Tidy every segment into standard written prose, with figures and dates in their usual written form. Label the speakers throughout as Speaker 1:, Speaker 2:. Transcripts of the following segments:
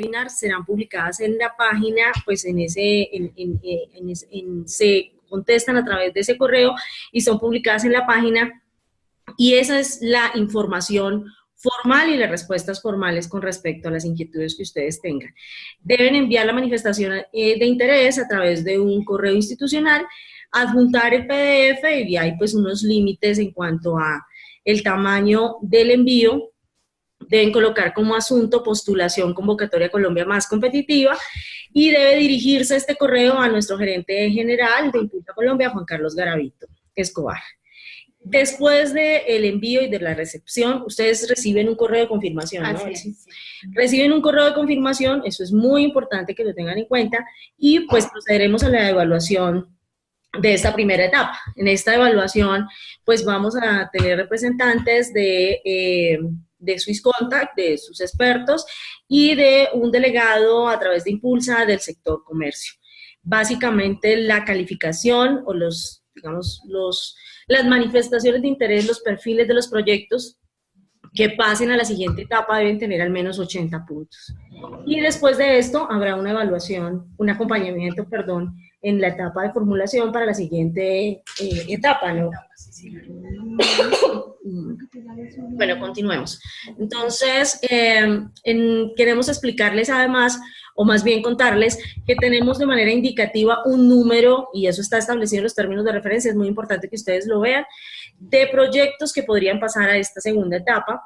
Speaker 1: webinar serán publicadas en la página, pues se contestan a través de ese correo y son publicadas en la página, y esa es la información formal y las respuestas formales con respecto a las inquietudes que ustedes tengan. Deben enviar la manifestación de interés a través de un correo institucional, adjuntar el PDF, y hay pues unos límites en cuanto a el tamaño del envío. Deben colocar como asunto postulación convocatoria Colombia más competitiva, y debe dirigirse este correo a nuestro gerente general de Impulsa Colombia, Juan Carlos Garavito Escobar. Después del envío y de la recepción, ustedes reciben un correo de confirmación, ¿no?
Speaker 2: Sí.
Speaker 1: Reciben un correo de confirmación, eso es muy importante que lo tengan en cuenta, y pues procederemos a la evaluación de esta primera etapa. En esta evaluación, pues vamos a tener representantes de Swisscontact, de sus expertos, y de un delegado a través de Impulsa del sector comercio. Básicamente la calificación o las manifestaciones de interés, los perfiles de los proyectos que pasen a la siguiente etapa deben tener al menos 80 puntos. Y después de esto habrá una evaluación, un acompañamiento, perdón, en la etapa de formulación para la siguiente etapa, ¿no? Bueno, continuemos. Entonces, queremos explicarles además, o más bien contarles, que tenemos de manera indicativa un número, y eso está establecido en los términos de referencia, es muy importante que ustedes lo vean, de proyectos que podrían pasar a esta segunda etapa.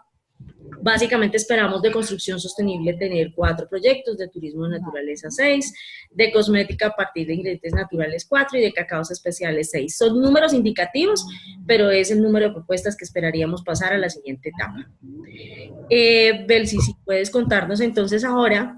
Speaker 1: Básicamente esperamos de construcción sostenible tener 4 proyectos, de turismo de naturaleza 6, de cosmética a partir de ingredientes naturales 4 y de cacaos especiales 6. Son números indicativos, pero es el número de propuestas que esperaríamos pasar a la siguiente etapa. Belsi, si puedes contarnos entonces ahora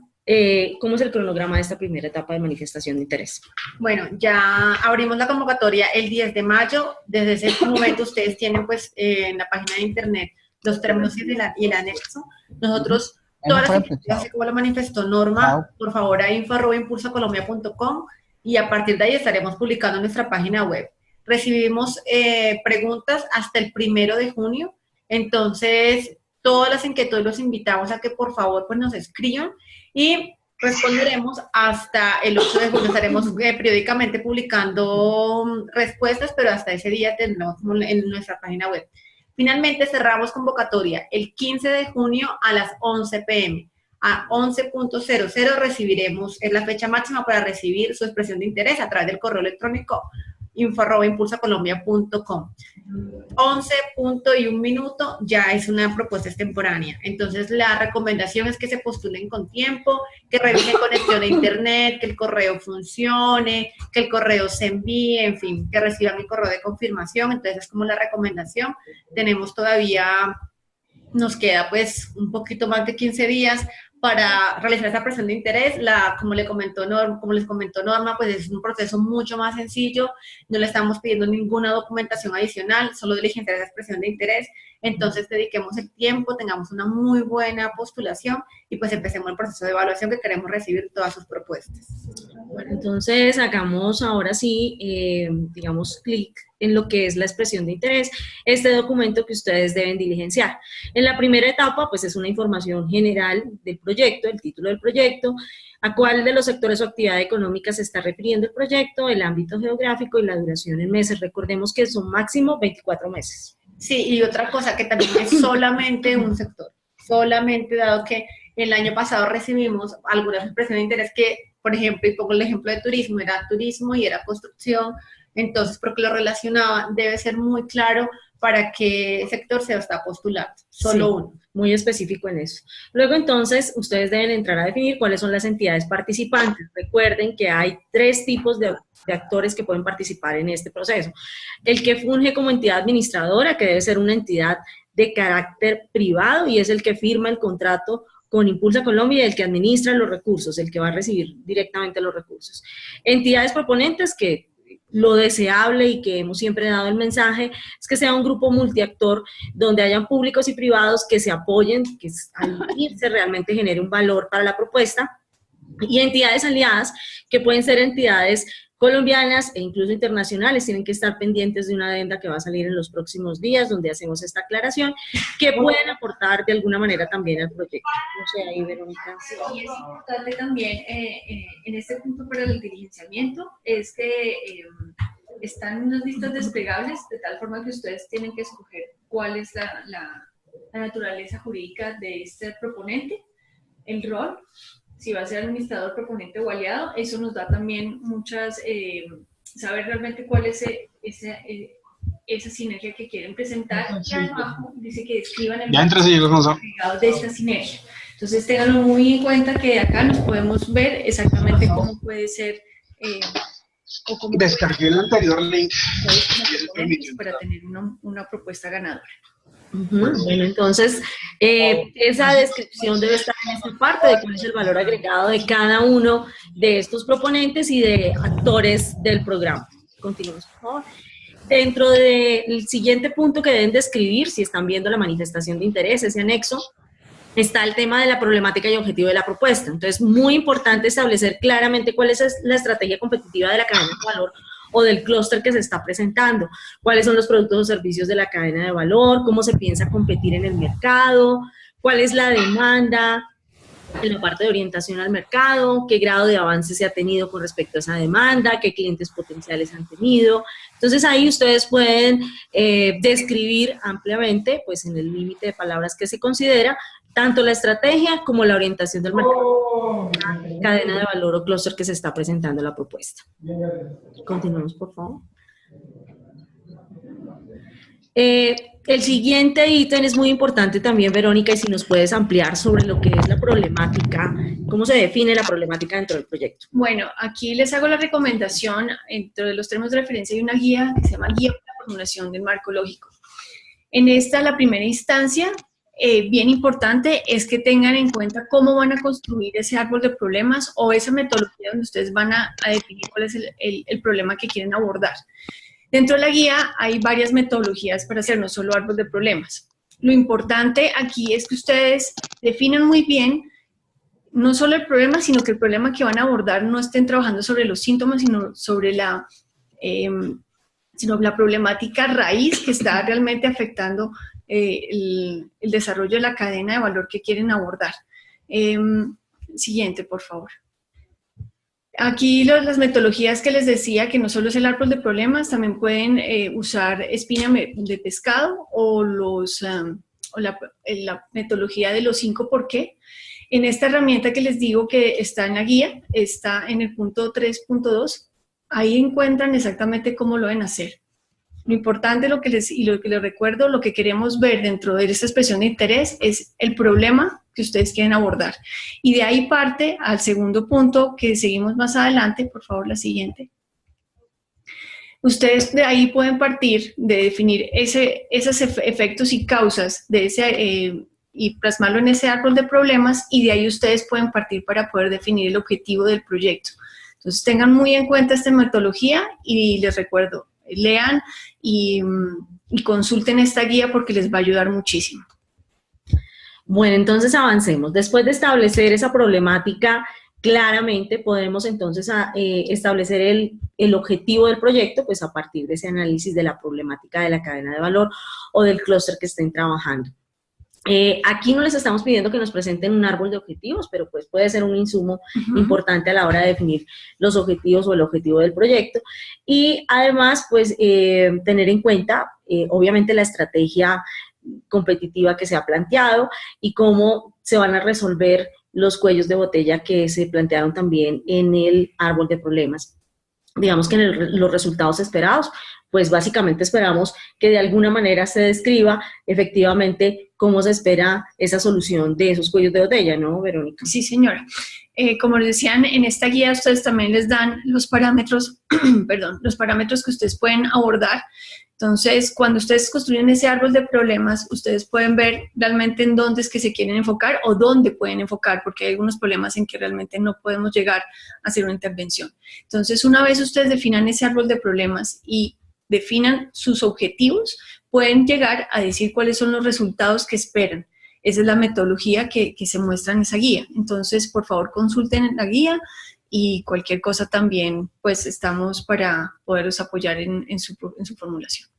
Speaker 1: cómo es el cronograma de esta primera etapa de manifestación de interés.
Speaker 2: Bueno, ya abrimos la convocatoria el 10 de mayo. Desde ese momento ustedes tienen pues en la página de internet los términos y el anexo. Nosotros, todas las iniciativas, así como lo manifestó Norma, por favor a info@impulsacolombia.com, y a partir de ahí estaremos publicando en nuestra página web. Recibimos preguntas hasta el 1 de junio, entonces todas las inquietudes los invitamos a que por favor pues nos escriban y responderemos hasta el 8 de junio. Estaremos periódicamente publicando respuestas, pero hasta ese día tendremos en nuestra página web. Finalmente cerramos convocatoria el 15 de junio a las 11 p.m. A 11:00 recibiremos, es la fecha máxima para recibir su expresión de interés a través del correo electrónico info@impulsacolombia.com. 11:01 ya es una propuesta extemporánea. Entonces la recomendación es que se postulen con tiempo, que revisen conexión a internet, que el correo funcione, que el correo se envíe, en fin, que reciban el correo de confirmación. Entonces es como la recomendación. Tenemos todavía, nos queda pues un poquito más de 15 días para realizar esa expresión de interés. Como les comentó Norma, pues es un proceso mucho más sencillo, no le estamos pidiendo ninguna documentación adicional, solo diligenciar esa expresión de interés. Entonces dediquemos el tiempo, tengamos una muy buena postulación y pues empecemos el proceso de evaluación, que queremos recibir todas sus propuestas.
Speaker 1: Bueno, entonces hagamos ahora sí, digamos, clic en lo que es la expresión de interés, este documento que ustedes deben diligenciar. En la primera etapa, pues es una información general del proyecto, el título del proyecto, a cuál de los sectores o actividad económica se está refiriendo el proyecto, el ámbito geográfico y la duración en meses. Recordemos que son máximo 24 meses.
Speaker 2: Sí, y otra cosa que también es solamente un sector, solamente dado que el año pasado recibimos algunas expresiones de interés que, por ejemplo, y pongo el ejemplo de turismo, era turismo y era construcción, entonces porque lo relacionaba, debe ser muy claro para qué sector se está postulando, solo uno.
Speaker 1: Muy específico en eso. Luego entonces ustedes deben entrar a definir cuáles son las entidades participantes. Recuerden que hay 3 tipos de actores que pueden participar en este proceso. El que funge como entidad administradora, que debe ser una entidad de carácter privado y es el que firma el contrato con Impulsa Colombia, y el que administra los recursos, el que va a recibir directamente los recursos. Entidades proponentes, que lo deseable y que hemos siempre dado el mensaje es que sea un grupo multiactor donde hayan públicos y privados que se apoyen, que al unirse realmente genere un valor para la propuesta, y entidades aliadas que pueden ser entidades colombianas e incluso internacionales tienen que estar pendientes de una adenda que va a salir en los próximos días, donde hacemos esta aclaración, que pueden aportar de alguna manera también al proyecto. No sé, ahí, Verónica.
Speaker 2: Sí, y es importante también en este punto para el diligenciamiento, es que están unas listas desplegables, de tal forma que ustedes tienen que escoger cuál es la naturaleza jurídica de este proponente, el rol, si va a ser administrador, proponente o aliado. Eso nos da también muchas, saber realmente cuál es esa sinergia que quieren presentar. Y abajo dice que describan el agregado de esta sinergia. Entonces tenganlo muy en cuenta que de acá nos podemos ver exactamente cómo puede ser o cómo
Speaker 3: descargué el anterior link
Speaker 2: para tener una propuesta ganadora.
Speaker 1: Bueno, entonces esa descripción debe estar en esta parte de cuál es el valor agregado de cada uno de estos proponentes y de actores del programa. Continuemos, por favor. Dentro del siguiente punto que deben describir, si están viendo la manifestación de interés, ese anexo, está el tema de la problemática y objetivo de la propuesta. Entonces, muy importante establecer claramente cuál es la estrategia competitiva de la cadena de valor o del clúster que se está presentando, cuáles son los productos o servicios de la cadena de valor, cómo se piensa competir en el mercado, cuál es la demanda en la parte de orientación al mercado, qué grado de avance se ha tenido con respecto a esa demanda, qué clientes potenciales han tenido. Entonces ahí ustedes pueden describir ampliamente, pues en el límite de palabras que se considera, tanto la estrategia como la orientación del mercado, la cadena de valor o clúster que se está presentando en la propuesta. Continuemos, por favor. El siguiente ítem es muy importante también, Verónica, y si nos puedes ampliar sobre lo que es la problemática, cómo se define la problemática dentro del proyecto.
Speaker 2: Bueno, aquí les hago la recomendación, dentro de los términos de referencia hay una guía que se llama Guía para la Formulación del Marco Lógico. En esta, la primera instancia, bien importante es que tengan en cuenta cómo van a construir ese árbol de problemas o esa metodología donde ustedes van a definir cuál es el problema que quieren abordar. Dentro de la guía hay varias metodologías para hacer, no solo árbol de problemas. Lo importante aquí es que ustedes definan muy bien no solo el problema, sino que el problema que van a abordar no estén trabajando sobre los síntomas, sino sobre la problemática raíz que está realmente afectando el desarrollo de la cadena de valor que quieren abordar. Siguiente, por favor. Aquí las metodologías que les decía, que no solo es el árbol de problemas, también pueden usar espina de pescado o la metodología de los 5 por qué. En esta herramienta que les digo que está en la guía, está en el punto 3.2, ahí encuentran exactamente cómo lo deben hacer. Lo importante, lo que les recuerdo, lo que queremos ver dentro de esta expresión de interés es el problema que ustedes quieren abordar. Y de ahí parte al segundo punto que seguimos más adelante, por favor, la siguiente. Ustedes de ahí pueden partir de definir esos efectos y causas de y plasmarlo en ese árbol de problemas, y de ahí ustedes pueden partir para poder definir el objetivo del proyecto. Entonces tengan muy en cuenta esta metodología y les recuerdo, lean y consulten esta guía porque les va a ayudar muchísimo.
Speaker 1: Bueno, entonces avancemos. Después de establecer esa problemática, claramente podemos entonces establecer el objetivo del proyecto, pues a partir de ese análisis de la problemática de la cadena de valor o del clúster que estén trabajando. Aquí no les estamos pidiendo que nos presenten un árbol de objetivos, pero pues puede ser un insumo importante a la hora de definir los objetivos o el objetivo del proyecto. Y además, pues, tener en cuenta, obviamente, la estrategia competitiva que se ha planteado y cómo se van a resolver los cuellos de botella que se plantearon también en el árbol de problemas. Digamos que en los resultados esperados, pues básicamente esperamos que de alguna manera se describa efectivamente cómo se espera esa solución de esos cuellos de botella, ¿no, Verónica?
Speaker 2: Sí, señora. Como les decían, en esta guía ustedes también les dan los parámetros, perdón, los parámetros que ustedes pueden abordar. Entonces, cuando ustedes construyen ese árbol de problemas, ustedes pueden ver realmente en dónde es que se quieren enfocar o dónde pueden enfocar, porque hay algunos problemas en que realmente no podemos llegar a hacer una intervención. Entonces, una vez ustedes definan ese árbol de problemas y definan sus objetivos, pueden llegar a decir cuáles son los resultados que esperan.
Speaker 3: esa es la metodología que se muestra en esa guía. Entonces, por favor, consulten la guía y cualquier cosa también, pues estamos para poderlos apoyar en su formulación.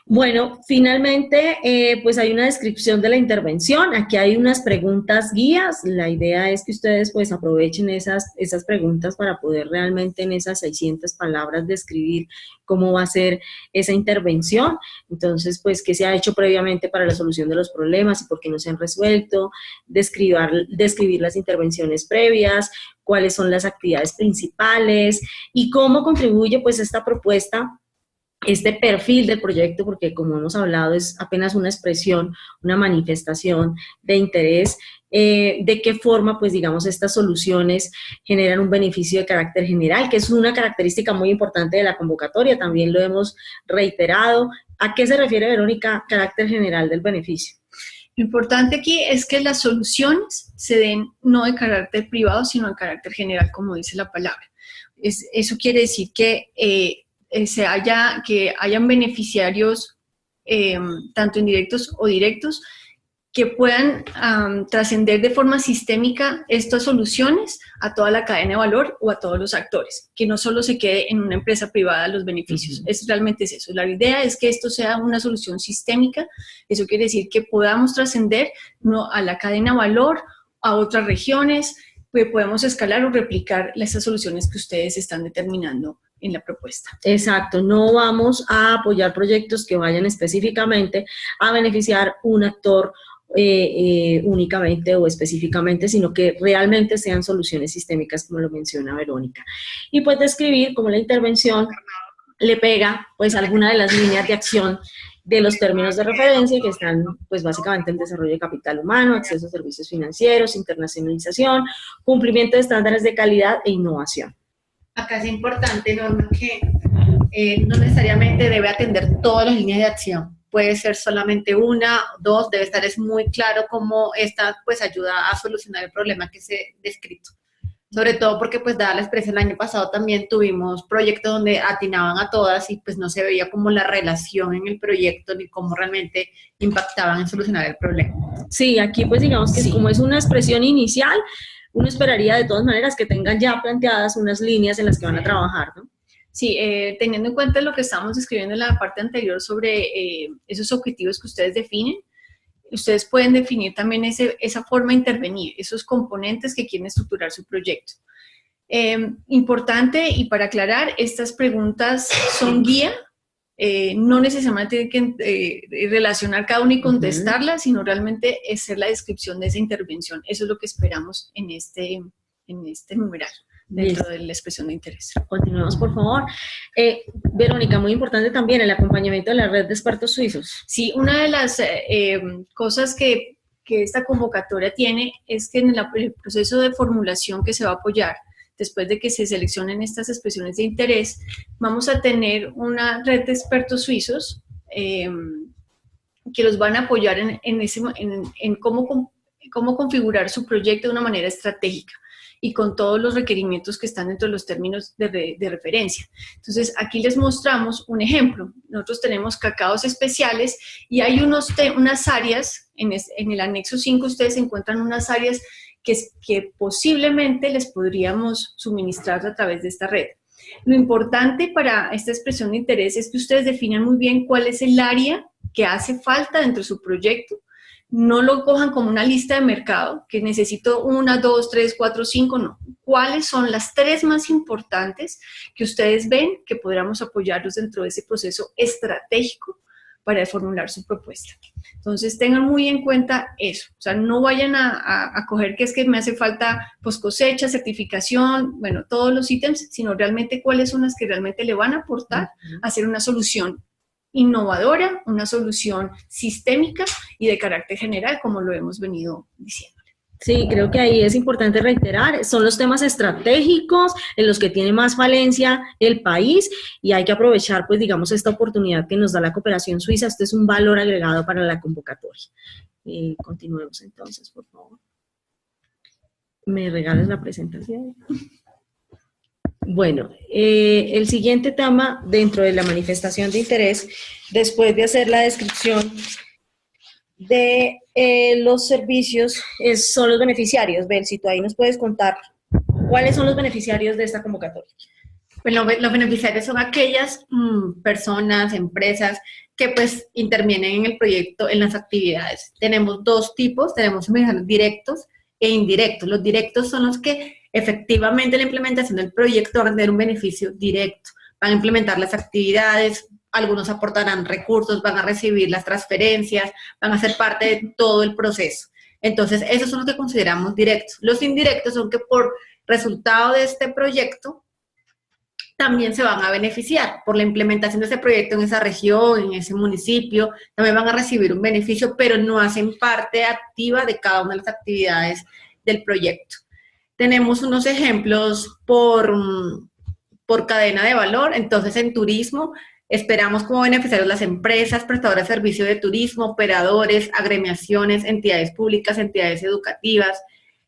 Speaker 1: Bueno, finalmente, pues hay una descripción de la intervención. Aquí hay unas preguntas guías. La idea es que ustedes pues aprovechen esas preguntas para poder realmente en esas 600 palabras describir cómo va a ser esa intervención. Entonces, pues, qué se ha hecho previamente para la solución de los problemas y por qué no se han resuelto, describir las intervenciones previas, cuáles son las actividades principales y cómo contribuye pues esta propuesta, este perfil del proyecto, porque como hemos hablado es apenas una expresión, una manifestación de interés, de qué forma, pues digamos, estas soluciones generan un beneficio de carácter general, que es una característica muy importante de la convocatoria, también lo hemos reiterado. ¿A qué se refiere, Verónica, carácter general del beneficio?
Speaker 3: Lo importante aquí es que las soluciones se den no de carácter privado, sino de carácter general, como dice la palabra. Eso quiere decir que hayan beneficiarios, tanto indirectos o directos, que puedan trascender de forma sistémica estas soluciones a toda la cadena de valor o a todos los actores, que no solo se quede en una empresa privada los beneficios. Realmente es eso. La idea es que esto sea una solución sistémica. Eso quiere decir que podamos trascender no a la cadena de valor, a otras regiones, pues podemos escalar o replicar esas soluciones que ustedes están determinando en la propuesta.
Speaker 1: Exacto, no vamos a apoyar proyectos que vayan específicamente a beneficiar un actor únicamente o específicamente, sino que realmente sean soluciones sistémicas, como lo menciona Verónica. Y pues describir cómo la intervención le pega pues alguna de las líneas de acción de los términos de referencia que están pues básicamente el desarrollo de capital humano, acceso a servicios financieros, internacionalización, cumplimiento de estándares de calidad e innovación.
Speaker 2: Acá es importante, Norma, que no necesariamente debe atender todas las líneas de acción. Puede ser solamente una, dos, debe estar muy claro cómo esta pues ayuda a solucionar el problema que se ha descrito. Sobre todo porque pues dada la experiencia el año pasado también tuvimos proyectos donde atinaban a todas y pues no se veía como la relación en el proyecto ni cómo realmente impactaban en solucionar el problema.
Speaker 1: Sí, aquí pues digamos que como es una expresión inicial, uno esperaría de todas maneras que tengan ya planteadas unas líneas en las que van a trabajar, ¿no?
Speaker 3: Sí, teniendo en cuenta lo que estábamos escribiendo en la parte anterior sobre esos objetivos que ustedes definen, ustedes pueden definir también esa forma de intervenir, esos componentes que quieren estructurar su proyecto. Importante, y para aclarar, estas preguntas son guía, no necesariamente tienen que relacionar cada uno y contestarlas, sino realmente hacer la descripción de esa intervención. Eso es lo que esperamos en este numeral, dentro de la expresión de interés.
Speaker 1: Continuemos, por favor. Verónica, muy importante también el acompañamiento de la red de expertos suizos.
Speaker 3: Sí, una de las cosas que esta convocatoria tiene es que en el proceso de formulación que se va a apoyar, después de que se seleccionen estas expresiones de interés, vamos a tener una red de expertos suizos que los van a apoyar en cómo configurar su proyecto de una manera estratégica y con todos los requerimientos que están dentro de los términos de referencia. Entonces, aquí les mostramos un ejemplo. Nosotros tenemos cacaos especiales y hay unas áreas, en el anexo 5 ustedes encuentran unas áreas que posiblemente les podríamos suministrar a través de esta red. Lo importante para esta expresión de interés es que ustedes definan muy bien cuál es el área que hace falta dentro de su proyecto. No lo cojan como una lista de mercado, que necesito 1, 2, 3, 4, 5, no. ¿Cuáles son las 3 más importantes que ustedes ven que podríamos apoyarlos dentro de ese proceso estratégico para formular su propuesta? Entonces, tengan muy en cuenta eso. O sea, no vayan a coger que es que me hace falta post cosecha, certificación, bueno, todos los ítems, sino realmente cuáles son las que realmente le van a aportar a hacer una solución innovadora, una solución sistémica y de carácter general, como lo hemos venido diciendo.
Speaker 1: Sí, creo que ahí es importante reiterar, son los temas estratégicos en los que tiene más falencia el país y hay que aprovechar, pues digamos, esta oportunidad que nos da la cooperación suiza. Este es un valor agregado para la convocatoria. Continuemos entonces, por favor. ¿Me regalas la presentación? Bueno, el siguiente tema dentro de la manifestación de interés, después de hacer la descripción de los servicios son los beneficiarios. Bel, si tú ahí nos puedes contar cuáles son los beneficiarios de esta convocatoria.
Speaker 2: Bueno, los beneficiarios son aquellas personas, empresas que pues intervienen en el proyecto, en las actividades. Tenemos dos tipos, tenemos beneficiarios directos e indirectos. Los directos son los que efectivamente la implementación del proyecto van a tener un beneficio directo, van a implementar las actividades, algunos aportarán recursos, van a recibir las transferencias, van a ser parte de todo el proceso. Entonces, esos son los que consideramos directos. Los indirectos son que por resultado de este proyecto también se van a beneficiar por la implementación de ese proyecto en esa región, en ese municipio, también van a recibir un beneficio, pero no hacen parte activa de cada una de las actividades del proyecto. Tenemos unos ejemplos por cadena de valor. Entonces, en turismo, esperamos como beneficiarios las empresas, prestadoras de servicio de turismo, operadores, agremiaciones, entidades públicas, entidades educativas.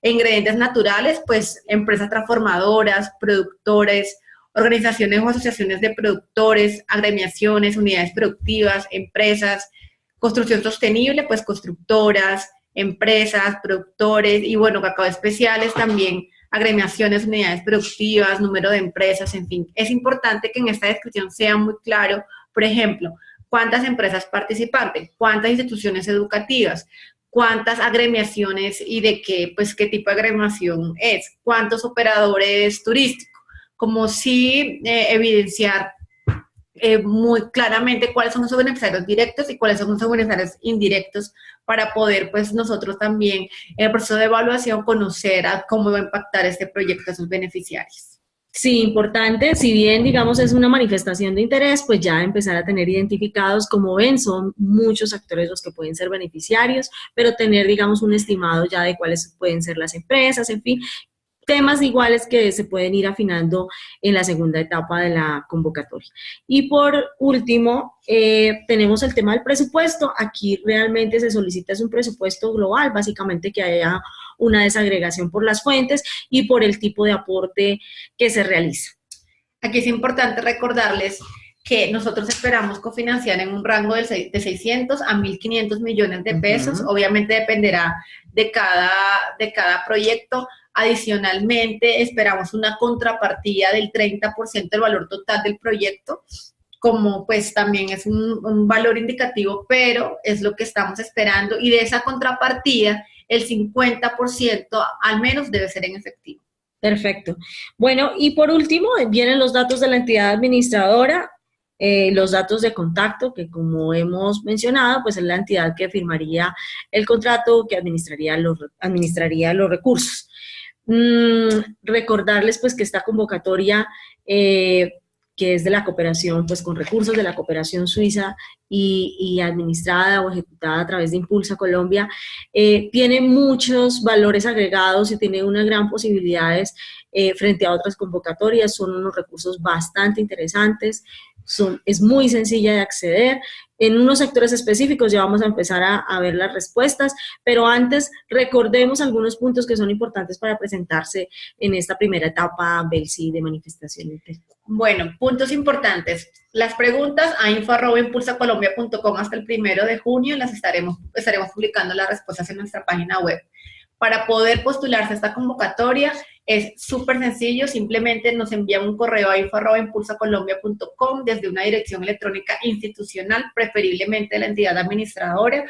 Speaker 2: E ingredientes naturales, pues empresas transformadoras, productores, organizaciones o asociaciones de productores, agremiaciones, unidades productivas, empresas. Construcción sostenible, pues constructoras, empresas, productores y bueno, cacao especiales también, agremiaciones, unidades productivas, número de empresas, en fin. Es importante que en esta descripción sea muy claro, por ejemplo, cuántas empresas participantes, cuántas instituciones educativas, cuántas agremiaciones y de qué, pues qué tipo de agremiación es, cuántos operadores turísticos, como si evidenciar muy claramente cuáles son esos beneficiarios directos y cuáles son esos beneficiarios indirectos para poder, pues, nosotros también en el proceso de evaluación conocer a cómo va a impactar este proyecto a sus beneficiarios.
Speaker 1: Sí, importante, si bien, digamos, es una manifestación de interés, pues ya empezar a tener identificados, como ven, son muchos actores los que pueden ser beneficiarios, pero tener, digamos, un estimado ya de cuáles pueden ser las empresas, en fin, temas iguales que se pueden ir afinando en la segunda etapa de la convocatoria. Y por último, tenemos el tema del presupuesto. Aquí realmente se solicita es un presupuesto global, básicamente que haya una desagregación por las fuentes y por el tipo de aporte que se realiza.
Speaker 2: Aquí es importante recordarles que nosotros esperamos cofinanciar en un rango de 600 a 1.500 millones de pesos. Obviamente dependerá de cada proyecto. Adicionalmente, esperamos una contrapartida del 30% del valor total del proyecto, como pues también es un valor indicativo, pero es lo que estamos esperando. Y de esa contrapartida, el 50% al menos debe ser en efectivo.
Speaker 1: Perfecto. Bueno, y por último, vienen los datos de la entidad administradora, los datos de contacto, que como hemos mencionado, pues es la entidad que firmaría el contrato, que administraría los recursos. Recordarles pues que esta convocatoria que es de la cooperación, pues con recursos de la cooperación suiza y administrada o ejecutada a través de Impulsa Colombia, tiene muchos valores agregados y tiene unas gran posibilidades frente a otras convocatorias. Son unos recursos bastante interesantes, es muy sencilla de acceder. En unos sectores específicos ya vamos a empezar a ver las respuestas, pero antes recordemos algunos puntos que son importantes para presentarse en esta primera etapa, Belsi, de manifestación.
Speaker 2: Bueno, puntos importantes. Las preguntas a info@impulsacolombia.com hasta el 1 de junio las estaremos publicando las respuestas en nuestra página web. Para poder postularse a esta convocatoria es súper sencillo, simplemente nos envían un correo a info@impulsacolombia.com desde una dirección electrónica institucional, preferiblemente de la entidad administradora.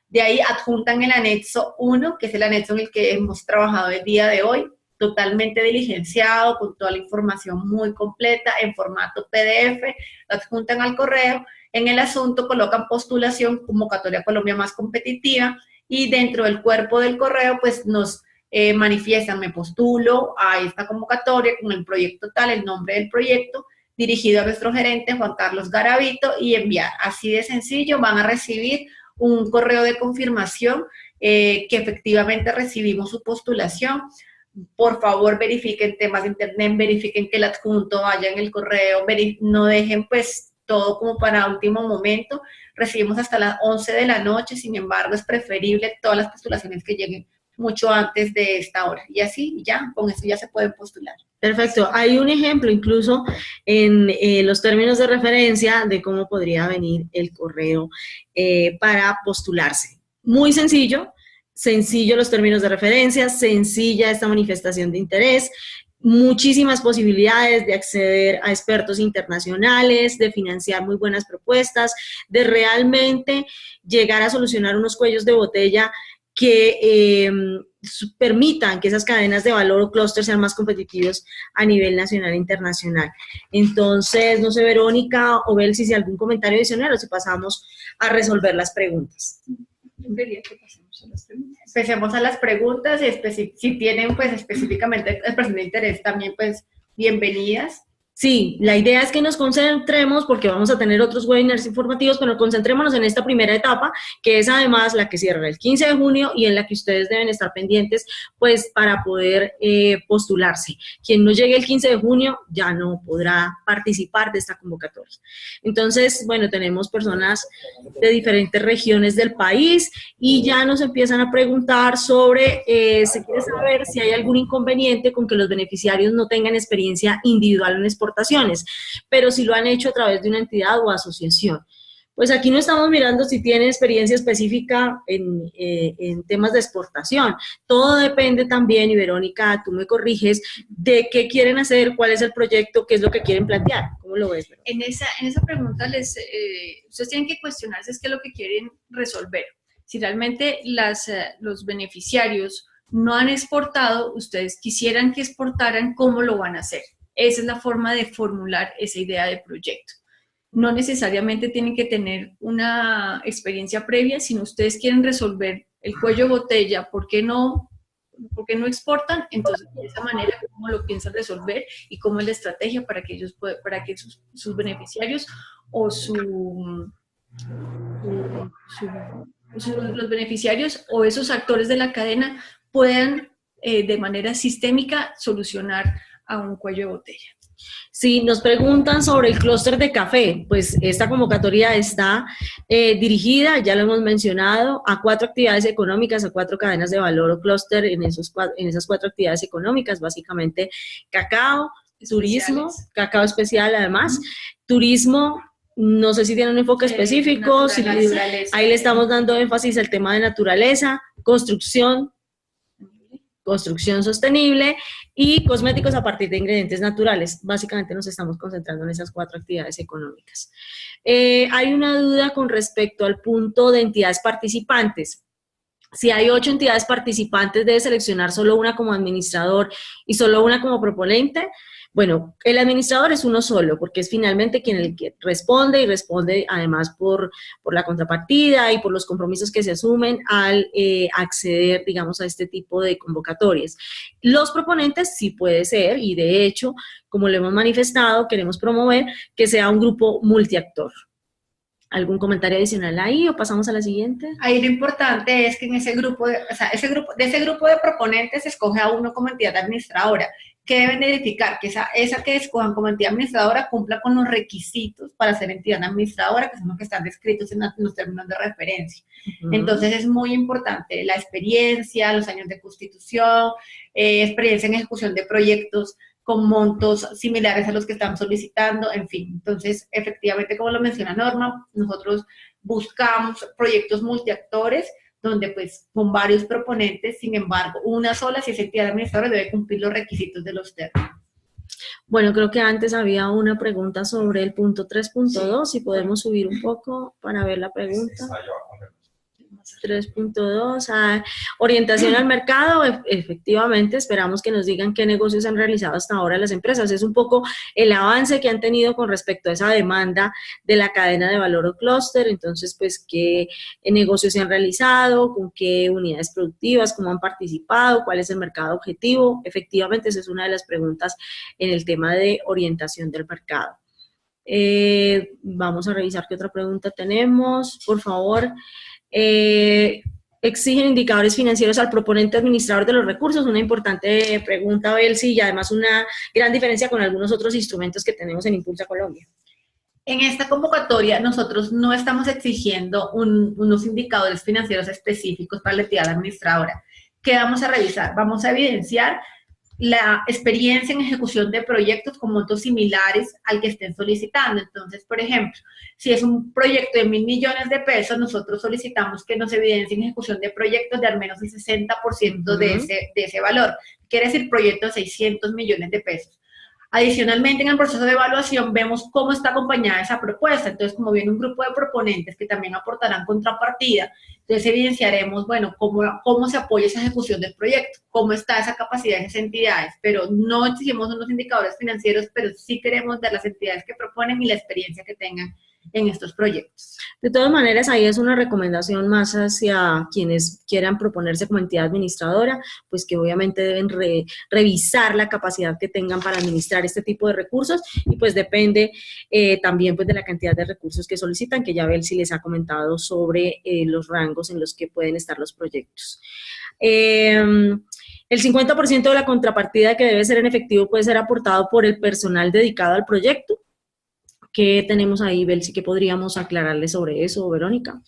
Speaker 2: De ahí adjuntan el anexo 1, que es el anexo en el que hemos trabajado el día de hoy, totalmente diligenciado, con toda la información muy completa, en formato PDF, lo adjuntan al correo. En el asunto colocan postulación, convocatoria Colombia más competitiva, y dentro del cuerpo del correo, pues nos manifiestan, me postulo a esta convocatoria con el proyecto tal, el nombre del proyecto, dirigido a nuestro gerente Juan Carlos Garavito, y enviar. Así de sencillo, van a recibir un correo de confirmación que efectivamente recibimos su postulación. Por favor, verifiquen temas de internet, verifiquen que el adjunto vaya en el correo, no dejen pues todo como para último momento. Recibimos hasta las 11 de la noche, sin embargo, es preferible todas las postulaciones que lleguen mucho antes de esta hora. Y así, ya, con eso ya se pueden postular.
Speaker 1: Perfecto. Hay un ejemplo incluso en los términos de referencia de cómo podría venir el correo para postularse. muy sencillo, sencillo los términos de referencia, sencilla esta manifestación de interés, muchísimas posibilidades de acceder a expertos internacionales, de financiar muy buenas propuestas, de realmente llegar a solucionar unos cuellos de botella que permitan que esas cadenas de valor o clústeres sean más competitivos a nivel nacional e internacional. Entonces, no sé, Verónica o Bel, si algún comentario adicional o si pasamos a resolver las preguntas.
Speaker 3: Yo diría que pasemos a las preguntas.
Speaker 2: Empecemos a las preguntas y si tienen pues específicamente expresión de interés también pues bienvenidas.
Speaker 1: Sí, la idea es que nos concentremos, porque vamos a tener otros webinars informativos, pero concentrémonos en esta primera etapa, que es además la que cierra el 15 de junio y en la que ustedes deben estar pendientes, pues, para poder postularse. Quien no llegue el 15 de junio ya no podrá participar de esta convocatoria. Entonces, bueno, tenemos personas de diferentes regiones del país y ya nos empiezan a preguntar sobre, se quiere saber si hay algún inconveniente con que los beneficiarios no tengan experiencia individual en exportaciones, pero si lo han hecho a través de una entidad o asociación. Pues aquí no estamos mirando si tienen experiencia específica en temas de exportación. Todo depende también, y Verónica, tú me corriges, de qué quieren hacer, cuál es el proyecto, qué es lo que quieren plantear. ¿Cómo lo ves, Verónica?
Speaker 3: En esa pregunta ustedes tienen que cuestionarse qué es lo que quieren resolver. Si realmente los beneficiarios no han exportado, ustedes quisieran que exportaran, ¿cómo lo van a hacer? Esa es la forma de formular esa idea de proyecto. No necesariamente tienen que tener una experiencia previa, sino ustedes quieren resolver el cuello de botella, ¿por qué no exportan? Entonces, de esa manera, ¿cómo lo piensan resolver? Y cómo es la estrategia para que sus beneficiarios o los beneficiarios o esos actores de la cadena puedan de manera sistémica solucionar a un cuello de botella.
Speaker 1: Si nos preguntan sobre el clúster de café, pues esta convocatoria está dirigida, ya lo hemos mencionado, a 4 actividades económicas, a 4 cadenas de valor o clúster en esas 4 actividades económicas, básicamente cacao, turismo, cacao especial además, turismo. No sé si tiene un enfoque específico, ahí le estamos dando énfasis al tema de naturaleza, construcción sostenible y cosméticos a partir de ingredientes naturales. Básicamente nos estamos concentrando en esas 4 actividades económicas. Hay una duda con respecto al punto de entidades participantes. Si hay 8 entidades participantes, ¿debe seleccionar solo una como administrador y solo una como proponente? Bueno, el administrador es uno solo, porque es finalmente quien responde y responde además por la contrapartida y por los compromisos que se asumen al acceder, digamos, a este tipo de convocatorias. Los proponentes sí puede ser, y de hecho, como lo hemos manifestado, queremos promover que sea un grupo multiactor. ¿Algún comentario adicional ahí o pasamos a la siguiente?
Speaker 2: Ahí lo importante es que en ese grupo de proponentes se escoge a uno como entidad administradora. ¿Qué deben verificar? Que esa que escojan como entidad administradora cumpla con los requisitos para ser entidad administradora, que son los que están descritos en los términos de referencia. Entonces es muy importante la experiencia, los años de constitución, experiencia en ejecución de proyectos con montos similares a los que están solicitando, en fin. Entonces, efectivamente, como lo menciona Norma, nosotros buscamos proyectos multiactores, donde pues con varios proponentes, sin embargo, una sola, si es entidad administradora, debe cumplir los requisitos de los términos.
Speaker 1: Bueno, creo que antes había una pregunta sobre el punto 3.2, si podemos subir un poco para ver la pregunta. 3.2, orientación al mercado. Efectivamente, esperamos que nos digan qué negocios han realizado hasta ahora las empresas. Es un poco el avance que han tenido con respecto a esa demanda de la cadena de valor o clúster. Entonces, pues, qué negocios se han realizado, con qué unidades productivas, cómo han participado, cuál es el mercado objetivo. Efectivamente, esa es una de las preguntas en el tema de orientación del mercado. Vamos a revisar qué otra pregunta tenemos, por favor. Exigen indicadores financieros al proponente administrador de los recursos, una importante pregunta, Belsi, y además una gran diferencia con algunos otros instrumentos que tenemos en Impulsa Colombia.
Speaker 2: En esta convocatoria nosotros no estamos exigiendo unos indicadores financieros específicos para la entidad administradora. ¿Qué vamos a revisar? Vamos a evidenciar la experiencia en ejecución de proyectos con montos similares al que estén solicitando. Entonces, por ejemplo, si es un proyecto de 1.000 millones de pesos, nosotros solicitamos que nos evidencien ejecución de proyectos de al menos el 60% de ese valor. Quiere decir proyectos de 600 millones de pesos. Adicionalmente, en el proceso de evaluación vemos cómo está acompañada esa propuesta. Entonces, como viene un grupo de proponentes que también aportarán contrapartida, entonces evidenciaremos, bueno, cómo se apoya esa ejecución del proyecto, cómo está esa capacidad de esas entidades, pero no exigimos unos indicadores financieros, pero sí queremos ver las entidades que proponen y la experiencia que tengan en estos proyectos.
Speaker 1: De todas maneras, ahí es una recomendación más hacia quienes quieran proponerse como entidad administradora, pues que obviamente deben revisar la capacidad que tengan para administrar este tipo de recursos y pues depende también pues de la cantidad de recursos que solicitan, que ya Belsi les ha comentado sobre los rangos en los que pueden estar los proyectos. El 50% de la contrapartida que debe ser en efectivo puede ser aportado por el personal dedicado al proyecto. ¿Qué tenemos ahí, Belsi? ¿Qué podríamos aclararle sobre eso, Verónica?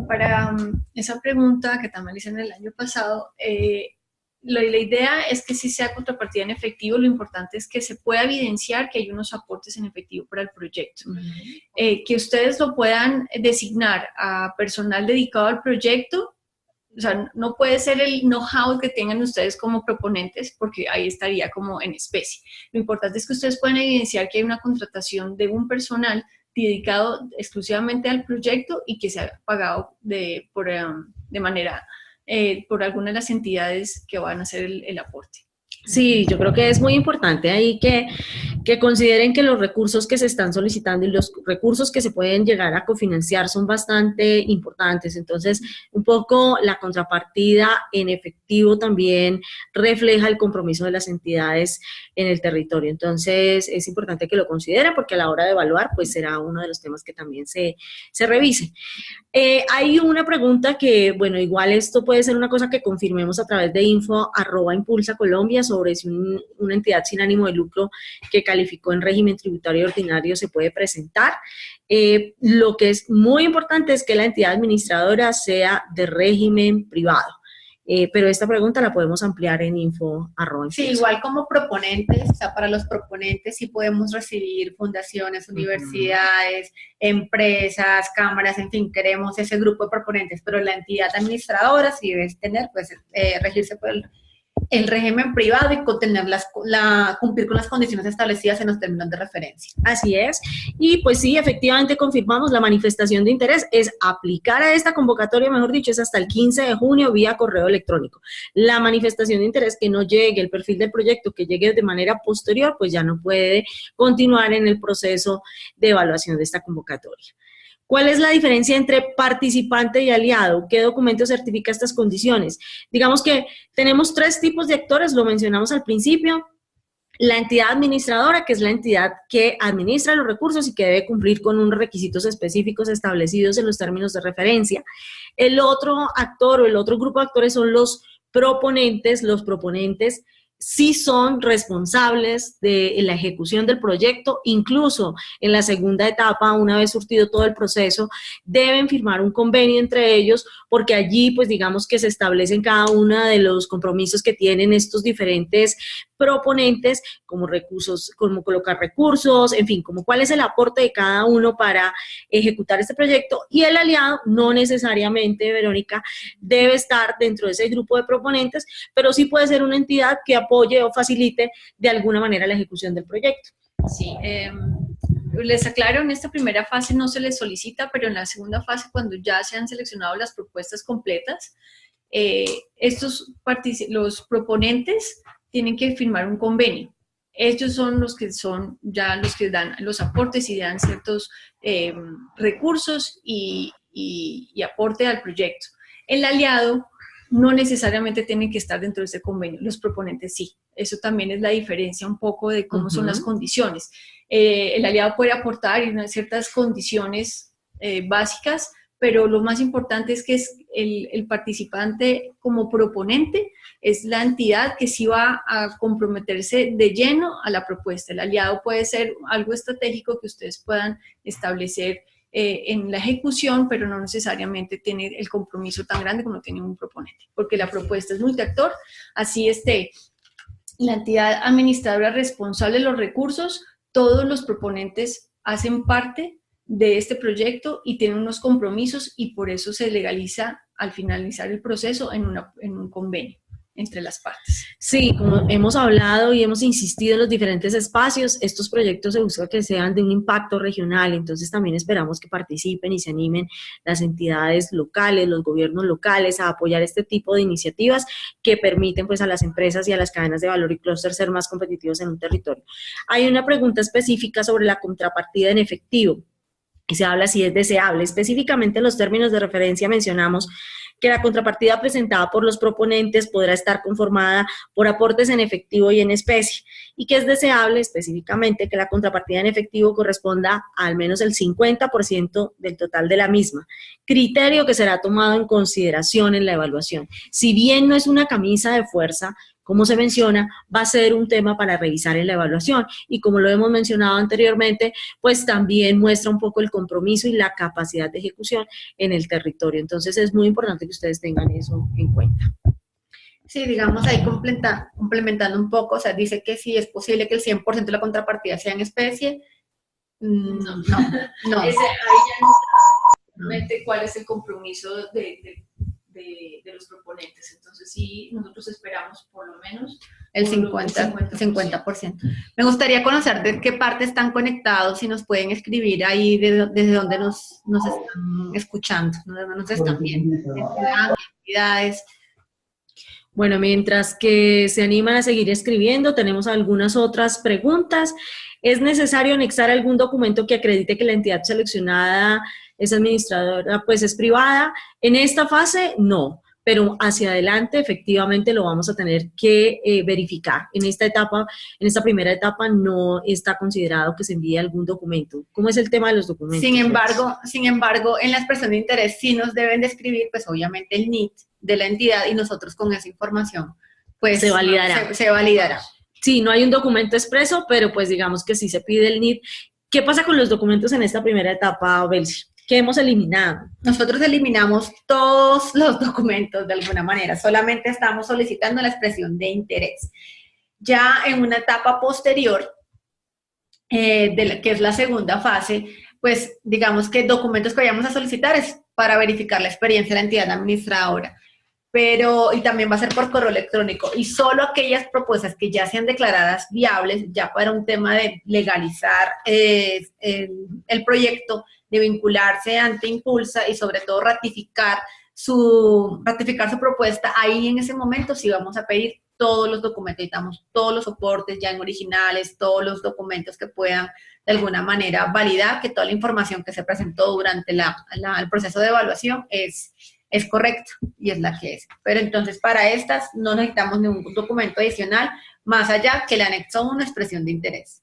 Speaker 3: Para esa pregunta que también hice en el año pasado, la idea es que sí sea contrapartida en efectivo, lo importante es que se pueda evidenciar que hay unos aportes en efectivo para el proyecto. Que ustedes lo puedan designar a personal dedicado al proyecto. O sea, no puede ser el know-how que tengan ustedes como proponentes, porque ahí estaría como en especie. Lo importante es que ustedes puedan evidenciar que hay una contratación de un personal dedicado exclusivamente al proyecto y que se ha pagado por alguna de las entidades que van a hacer el aporte.
Speaker 1: Sí, yo creo que es muy importante ahí que consideren que los recursos que se están solicitando y los recursos que se pueden llegar a cofinanciar son bastante importantes. Entonces, un poco la contrapartida en efectivo también refleja el compromiso de las entidades en el territorio. Entonces, es importante que lo consideren porque a la hora de evaluar, pues será uno de los temas que también se revise. Hay una pregunta que, bueno, igual esto puede ser una cosa que confirmemos a través de info@impulsa-colombia sobre si una entidad sin ánimo de lucro que calificó en régimen tributario ordinario se puede presentar. Lo que es muy importante es que la entidad administradora sea de régimen privado. Pero esta pregunta la podemos ampliar en info@impulsa.
Speaker 2: Sí, igual como proponentes, o sea, para los proponentes sí podemos recibir fundaciones, universidades, empresas, cámaras, en fin, queremos ese grupo de proponentes, pero la entidad administradora sí debe tener, pues, regirse por el régimen privado y cumplir con las condiciones establecidas en los términos de referencia.
Speaker 1: Así es, y pues sí, efectivamente confirmamos la manifestación de interés, es aplicar a esta convocatoria, mejor dicho, es hasta el 15 de junio vía correo electrónico. La manifestación de interés que no llegue, el perfil del proyecto que llegue de manera posterior, pues ya no puede continuar en el proceso de evaluación de esta convocatoria. ¿Cuál es la diferencia entre participante y aliado? ¿Qué documento certifica estas condiciones? Digamos que tenemos 3 tipos de actores, lo mencionamos al principio. La entidad administradora, que es la entidad que administra los recursos y que debe cumplir con unos requisitos específicos establecidos en los términos de referencia. El otro actor o el otro grupo de actores son los proponentes. Los proponentes sí son responsables de la ejecución del proyecto, incluso en la segunda etapa, una vez surtido todo el proceso, deben firmar un convenio entre ellos, porque allí, pues digamos que se establecen cada uno de los compromisos que tienen estos diferentes proponentes, como recursos, como colocar recursos, en fin, como cuál es el aporte de cada uno para ejecutar este proyecto, y el aliado no necesariamente, Verónica, debe estar dentro de ese grupo de proponentes, pero sí puede ser una entidad que apoye o facilite de alguna manera la ejecución del proyecto.
Speaker 3: Sí, les aclaro, en esta primera fase no se les solicita, pero en la segunda fase, cuando ya se han seleccionado las propuestas completas, los proponentes tienen que firmar un convenio. Ellos son los que dan los aportes y dan ciertos recursos y aporte al proyecto. El aliado no necesariamente tiene que estar dentro de ese convenio, los proponentes sí. Eso también es la diferencia un poco de cómo son las condiciones. El aliado puede aportar en ciertas condiciones básicas, pero lo más importante es que el participante como proponente es la entidad que sí va a comprometerse de lleno a la propuesta. El aliado puede ser algo estratégico que ustedes puedan establecer en la ejecución, pero no necesariamente tiene el compromiso tan grande como tiene un proponente, porque la propuesta es multiactor, así esté la entidad administradora responsable de los recursos, todos los proponentes hacen parte de este proyecto y tienen unos compromisos y por eso se legaliza al finalizar el proceso en un convenio entre las partes.
Speaker 1: Sí, como hemos hablado y hemos insistido en los diferentes espacios, estos proyectos se busca que sean de un impacto regional, entonces también esperamos que participen y se animen las entidades locales, los gobiernos locales a apoyar este tipo de iniciativas que permiten pues a las empresas y a las cadenas de valor y clúster ser más competitivos en un territorio. Hay una pregunta específica sobre la contrapartida en efectivo y se habla si es deseable. Específicamente en los términos de referencia mencionamos que la contrapartida presentada por los proponentes podrá estar conformada por aportes en efectivo y en especie, y que es deseable específicamente que la contrapartida en efectivo corresponda a al menos el 50% del total de la misma, criterio que será tomado en consideración en la evaluación. Si bien no es una camisa de fuerza, como se menciona, va a ser un tema para revisar en la evaluación y como lo hemos mencionado anteriormente, pues también muestra un poco el compromiso y la capacidad de ejecución en el territorio. Entonces es muy importante que ustedes tengan eso en cuenta.
Speaker 2: Sí, digamos ahí complementando un poco, o sea, dice que si es posible que el 100% de la contrapartida sea en especie. No.
Speaker 3: Ahí ya no está cuál es el compromiso de los proponentes. Entonces sí, nosotros esperamos por lo menos
Speaker 2: el 50%. Me gustaría conocer de qué parte están conectados, si nos pueden escribir ahí desde donde nos están escuchando, donde nos están viendo, entidades.
Speaker 1: Bueno, mientras que se animan a seguir escribiendo, tenemos algunas otras preguntas. ¿Es necesario anexar algún documento que acredite que la entidad seleccionada es administradora, pues es privada? En esta fase, no, pero hacia adelante efectivamente lo vamos a tener que verificar. En esta etapa, en esta primera etapa, no está considerado que se envíe algún documento. ¿Cómo es el tema de los documentos?
Speaker 2: Sin embargo, en la expresión de interés sí nos deben de escribir, pues obviamente el NIT de la entidad y nosotros con esa información, pues
Speaker 1: se validará.
Speaker 2: Se validará.
Speaker 1: Sí, no hay un documento expreso, pero pues digamos que sí se pide el NIT. ¿Qué pasa con los documentos en esta primera etapa, Belsi? ¿Qué hemos eliminado?
Speaker 2: Nosotros eliminamos todos los documentos de alguna manera, solamente estamos solicitando la expresión de interés. Ya en una etapa posterior, que es la segunda fase, pues digamos que documentos que vayamos a solicitar es para verificar la experiencia de la entidad administradora, y también va a ser por correo electrónico, y solo aquellas propuestas que ya sean declaradas viables, ya para un tema de legalizar el proyecto, de vincularse ante Impulsa y sobre todo ratificar su propuesta, ahí en ese momento sí vamos a pedir todos los documentos, necesitamos todos los soportes ya en originales, todos los documentos que puedan de alguna manera validar que toda la información que se presentó durante el proceso de evaluación es correcta y es la que es. Pero entonces para estas no necesitamos ningún documento adicional más allá que el anexo 1, expresión de interés.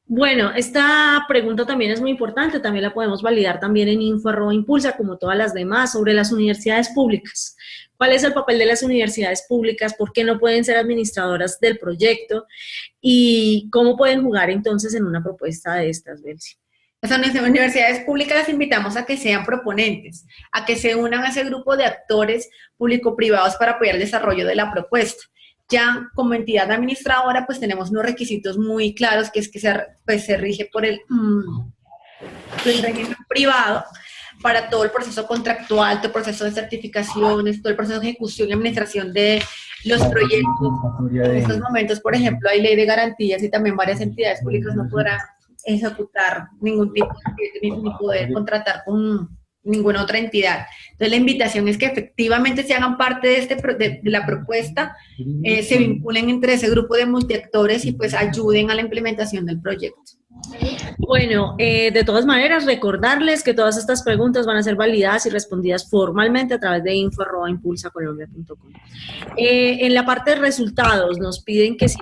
Speaker 1: Bueno, esta pregunta también es muy importante, también la podemos validar también en info@impulsa, como todas las demás, sobre las universidades públicas. ¿Cuál es el papel de las universidades públicas? ¿Por qué no pueden ser administradoras del proyecto? ¿Y cómo pueden jugar entonces en una propuesta de estas, Belsi?
Speaker 2: Las universidades públicas las invitamos a que sean proponentes, a que se unan a ese grupo de actores público-privados para apoyar el desarrollo de la propuesta. Ya como entidad administradora, pues tenemos unos requisitos muy claros, que es que se rige por el régimen privado para todo el proceso contractual, todo el proceso de certificaciones, todo el proceso de ejecución y administración de los proyectos. En estos momentos, por ejemplo, hay ley de garantías y también varias entidades públicas no podrán ejecutar ningún tipo de proyecto ni poder contratar con ninguna otra entidad. Entonces la invitación es que efectivamente se hagan parte de la propuesta, se vinculen entre ese grupo de multiactores y pues ayuden a la implementación del proyecto.
Speaker 1: Bueno, de todas maneras, recordarles que todas estas preguntas van a ser validadas y respondidas formalmente a través de info@impulsacolombia.com. En la parte de resultados nos piden que si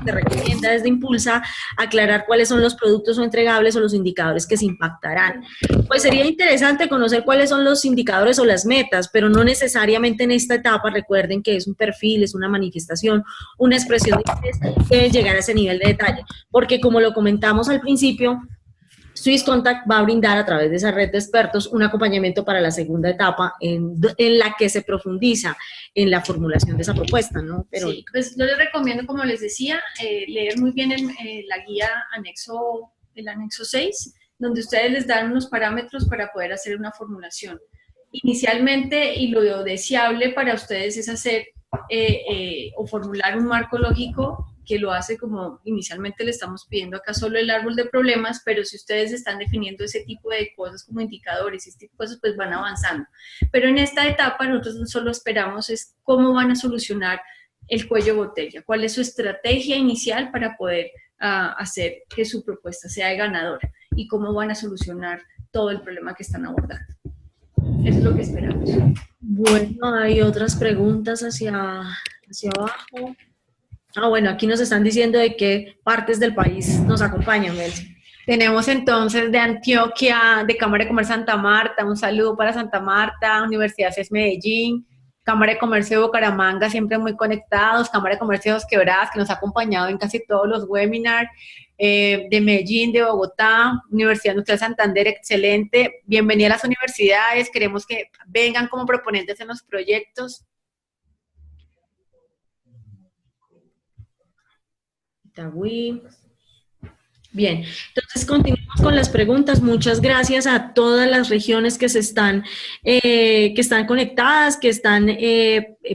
Speaker 1: se recomienda desde Impulsa aclarar cuáles son los productos o entregables o los indicadores que se impactarán. Pues sería interesante conocer cuáles son los indicadores o las metas, pero no necesariamente en esta etapa. Recuerden que es un perfil, es una manifestación, una expresión de interés que debe llegar a ese nivel de detalle, porque como lo comentamos al principio, Swiss Contact va a brindar a través de esa red de expertos un acompañamiento para la segunda etapa en la que se profundiza en la formulación de esa propuesta, ¿no? Pero
Speaker 3: sí, pues yo les recomiendo, como les decía, leer muy bien la guía el anexo 6, donde ustedes les dan unos parámetros para poder hacer una formulación. Inicialmente, y lo deseable para ustedes es hacer o formular un marco lógico que lo hace como inicialmente le estamos pidiendo acá solo el árbol de problemas, pero si ustedes están definiendo ese tipo de cosas como indicadores, ese tipo de cosas, pues van avanzando. Pero en esta etapa nosotros no solo esperamos es cómo van a solucionar el cuello botella, cuál es su estrategia inicial para poder hacer que su propuesta sea ganadora y cómo van a solucionar todo el problema que están abordando. Eso es lo que esperamos.
Speaker 1: Bueno, hay otras preguntas hacia abajo. Bueno, aquí nos están diciendo de qué partes del país nos acompañan, Belsi.
Speaker 2: Tenemos entonces de Antioquia, de Cámara de Comercio Santa Marta, un saludo para Santa Marta, Universidad CES Medellín, Cámara de Comercio de Bucaramanga, siempre muy conectados, Cámara de Comercio de Dos Quebradas, que nos ha acompañado en casi todos los webinars, de Medellín, de Bogotá, Universidad Industrial Santander, excelente. Bienvenida a las universidades, queremos que vengan como proponentes en los proyectos.
Speaker 1: Itagüí. Bien, entonces continuamos con las preguntas. Muchas gracias a todas las regiones que están conectadas, que están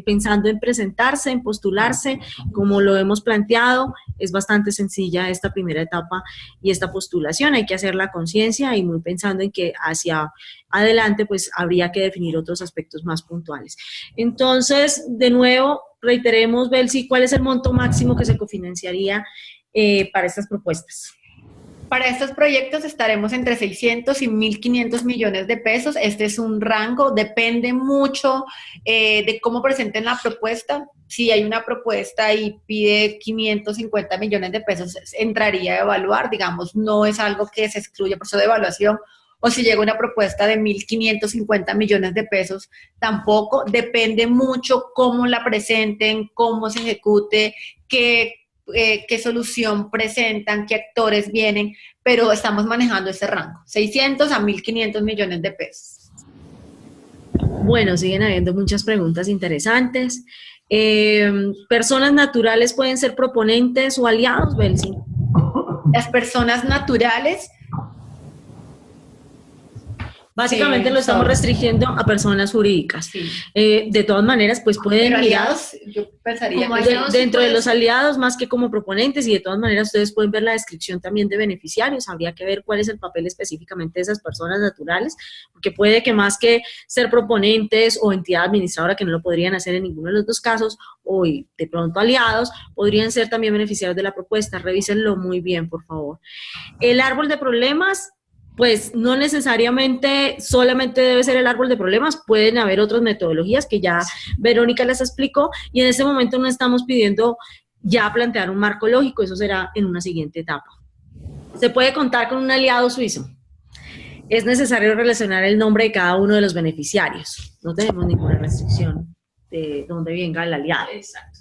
Speaker 1: pensando en presentarse, en postularse, como lo hemos planteado. Es bastante sencilla esta primera etapa y esta postulación. Hay que hacer la conciencia y muy pensando en que hacia adelante pues habría que definir otros aspectos más puntuales. Entonces, de nuevo, reiteremos, Belsi, ¿cuál es el monto máximo que se cofinanciaría para estas propuestas?
Speaker 2: Para estos proyectos estaremos entre 600 y 1.500 millones de pesos. Este es un rango, depende mucho de cómo presenten la propuesta. Si hay una propuesta y pide 550 millones de pesos, entraría a evaluar, digamos, no es algo que se excluye por eso de evaluación. O si llega una propuesta de 1.550 millones de pesos, tampoco. Depende mucho cómo la presenten, cómo se ejecute, qué solución presentan, qué actores vienen, pero estamos manejando ese rango, 600 a 1.500 millones de pesos.
Speaker 1: Bueno, siguen habiendo muchas preguntas interesantes. ¿Personas naturales pueden ser proponentes o aliados, Belsi?
Speaker 2: Las personas naturales...
Speaker 1: Básicamente sí, lo estamos restringiendo a personas jurídicas. Sí. De todas maneras, pues pueden...
Speaker 2: Pero aliados, yo pensaría
Speaker 1: que dentro de los aliados, más que como proponentes, y de todas maneras ustedes pueden ver la descripción también de beneficiarios. Habría que ver cuál es el papel específicamente de esas personas naturales, porque puede que más que ser proponentes o entidad administradora, que no lo podrían hacer en ninguno de los dos casos, o de pronto aliados, podrían ser también beneficiarios de la propuesta. Revísenlo muy bien, por favor. El árbol de problemas... pues no necesariamente solamente debe ser el árbol de problemas, pueden haber otras metodologías que ya Verónica les explicó, y en este momento no estamos pidiendo ya plantear un marco lógico, eso será en una siguiente etapa. Se puede contar con un aliado suizo. Es necesario relacionar el nombre de cada uno de los beneficiarios. No tenemos ninguna restricción de dónde venga el aliado.
Speaker 3: Exacto.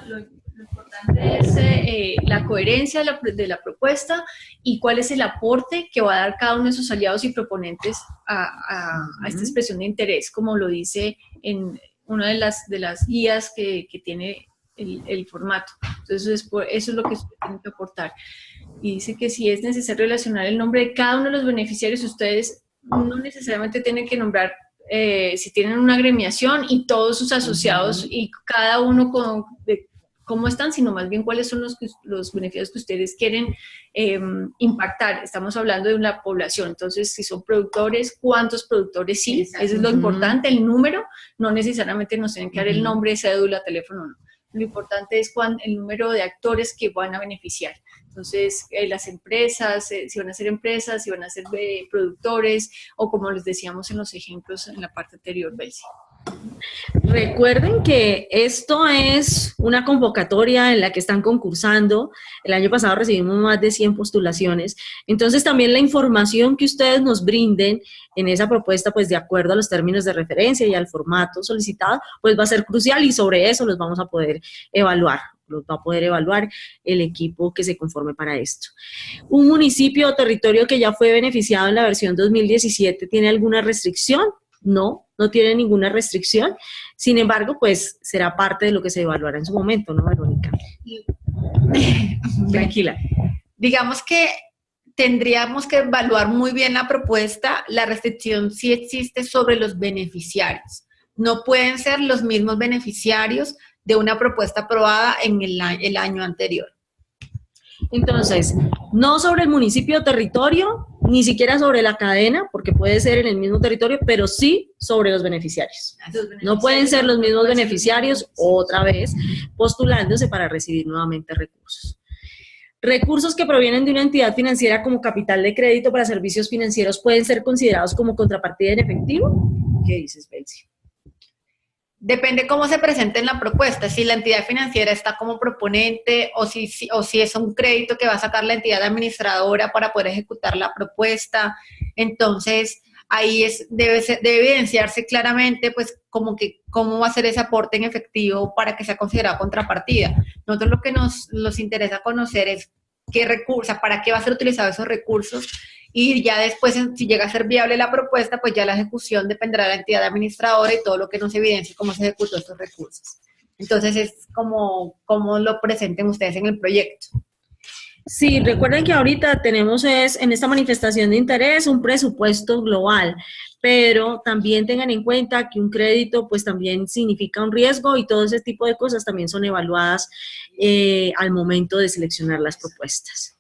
Speaker 3: Lo importante es la coherencia de la propuesta y cuál es el aporte que va a dar cada uno de sus aliados y proponentes a esta expresión de interés, como lo dice en una de las guías que tiene el formato. Entonces, eso es lo que tienen que aportar. Y dice que si es necesario relacionar el nombre de cada uno de los beneficiarios, ustedes no necesariamente tienen que nombrar si tienen una agremiación y todos sus asociados y cada uno de cómo están, sino más bien cuáles son los beneficios que ustedes quieren impactar. Estamos hablando de una población, entonces si son productores, ¿cuántos productores sí? Exacto. Eso es lo importante, el número, no necesariamente nos tienen que dar el nombre, cédula, teléfono, no. Lo importante es el número de actores que van a beneficiar. Entonces, las empresas, si van a ser empresas, si van a ser productores, o como les decíamos en los ejemplos en la parte anterior, Belsi.
Speaker 1: Recuerden que esto es una convocatoria en la que están concursando. El año pasado recibimos más de 100 postulaciones. Entonces, también la información que ustedes nos brinden en esa propuesta, pues de acuerdo a los términos de referencia y al formato solicitado, pues va a ser crucial y sobre eso los vamos a poder evaluar. los va a poder evaluar el equipo que se conforme para esto. ¿Un municipio o territorio que ya fue beneficiado en la versión 2017 tiene alguna restricción? No, no tiene ninguna restricción. Sin embargo, pues será parte de lo que se evaluará en su momento, ¿no, Verónica?
Speaker 2: Tranquila. Digamos que tendríamos que evaluar muy bien la propuesta. La restricción sí existe sobre los beneficiarios. No pueden ser los mismos beneficiarios de una propuesta aprobada en el año anterior.
Speaker 1: Entonces, no sobre el municipio o territorio, ni siquiera sobre la cadena, porque puede ser en el mismo territorio, pero sí sobre los beneficiarios. No pueden ser los mismos beneficiarios otra vez postulándose para recibir nuevamente recursos. Recursos que provienen de una entidad financiera como capital de crédito para servicios financieros pueden ser considerados como contrapartida en efectivo. ¿Qué dices, Belsi?
Speaker 2: Depende cómo se presente en la propuesta, si la entidad financiera está como proponente o si es un crédito que va a sacar la entidad administradora para poder ejecutar la propuesta. Entonces, ahí debe evidenciarse claramente pues como que cómo va a ser ese aporte en efectivo para que sea considerado contrapartida. Nosotros lo que nos interesa conocer es qué recursos, para qué va a ser utilizado esos recursos, y ya después, si llega a ser viable la propuesta, pues ya la ejecución dependerá de la entidad administradora y todo lo que nos evidencie cómo se ejecutó estos recursos. Entonces, es como lo presenten ustedes en el proyecto.
Speaker 1: Sí, recuerden que ahorita tenemos en esta manifestación de interés un presupuesto global, pero también tengan en cuenta que un crédito pues también significa un riesgo y todo ese tipo de cosas también son evaluadas al momento de seleccionar las propuestas.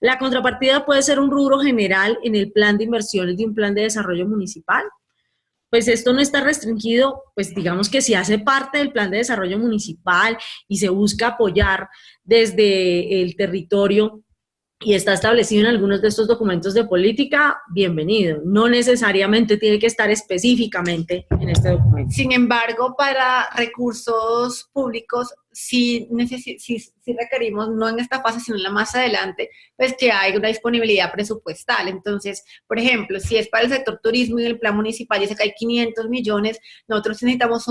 Speaker 1: La contrapartida puede ser un rubro general en el plan de inversiones de un plan de desarrollo municipal. Pues esto no está restringido, pues digamos que si hace parte del plan de desarrollo municipal y se busca apoyar desde el territorio y está establecido en algunos de estos documentos de política, bienvenido. No necesariamente tiene que estar específicamente en este documento.
Speaker 2: Sin embargo, para recursos públicos, sí requerimos, no en esta fase, sino en la más adelante, pues que hay una disponibilidad presupuestal. Entonces, por ejemplo, si es para el sector turismo y el plan municipal dice que hay 500 millones, nosotros necesitamos